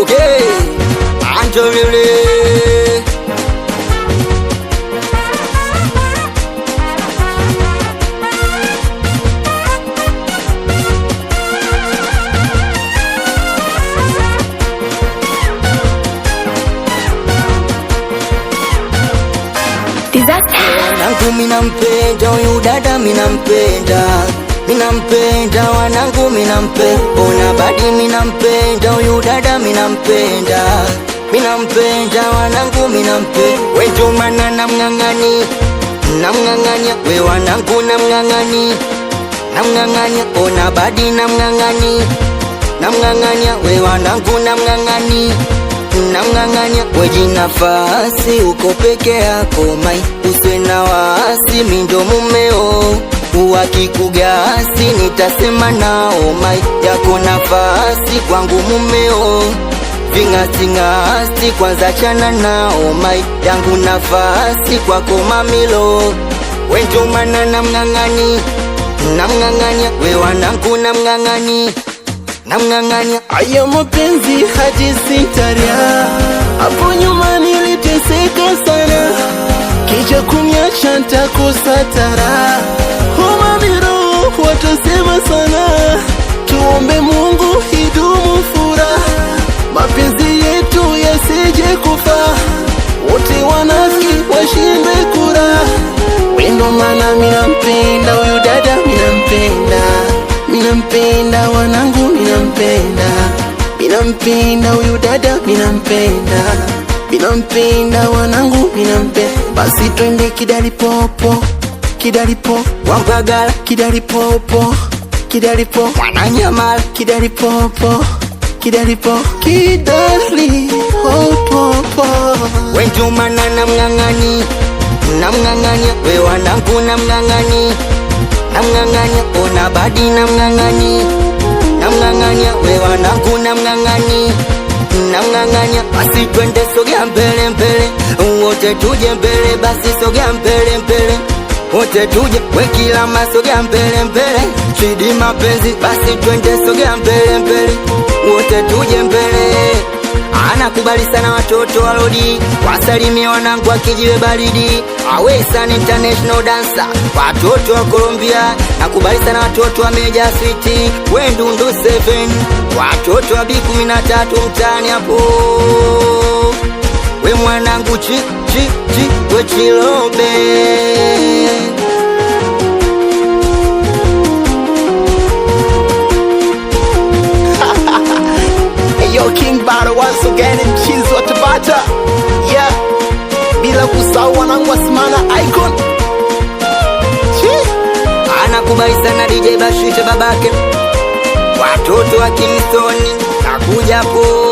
Okay, Angelili. Wanangu minampenda, huyu dada minampenda, minampenda wanangu minampenda, ona badi minampenda, huyu dada minampenda, minampenda wanangu minampenda. We ndio maana namng'ang'ani, namng'ang'ania, we wanangu namng'ang'ani, namng'ang'ania, ona badi namng'ang'ani, namng'ang'ania, we wanangu namng'ang'ani, namng'ang'ania. Weji nafasi uko peke yako mai, uswe na wasi mindo mumeo, wakikugasi nitasema nao mai, yako nafasi kwangu mumeo, ving'asi ng'asi kwanza chana nao mai, yangu nafasi kwako mamilo. We ndio maana namng'ang'ani, namng'ang'ania, we wanangu namng'ang'ani, namng'ang'ania. Aya mapenzi hadi sitaria, hapo nyuma niliteseka sana, kija kuniacha nitakusatara. Homa miro watasema sana, tuombe Mungu idumu furaha, mapenzi yetu yasije kufa, wote wanafiki washinde kura. Wendo maana minampenda, huyu dada minampenda, minampenda wanangu minampenda, minampenda huyu dada minampenda, minampenda wanangu minampenda. Basi twende kidali popo, kidali popo, Wangagala kidali popo, kidali popo, Mwananyamala kidali popo, kidali popo, kidali popo. we ndio maana namng'ang'ani, namng'ang'ania, we wanangu namng'ang'ani, namng'ang'ania, ona badi namng'ang'ani, namng'ang'ania, we wanangu namng'ang'ani, namng'ang'ania. Basi twende sogea mbele mbele, wote tuje mbele, basi sogea mbele mbele, wote tuje, we kila masogea mbele mbele, Chidi mapenzi, basi twende sogea mbele mbele, wote tuje mbele. Anakubali sana watoto wa Lodi, wasalimie wanangu wa Kijiwe Baridi, Awesan International Dancer, watoto wa Colombia. Nakubali sana watoto wa Meja City, Wendundu 7, watoto wa B13 mtani hapo. We mwanangu we Chilobe. Yo, King Bada once again in cheese water butter. Yeah, bila kusahau wanangu wasimana icon. Anakubali sana DJ Bashite babake, watoto wa Kingston nakuja po.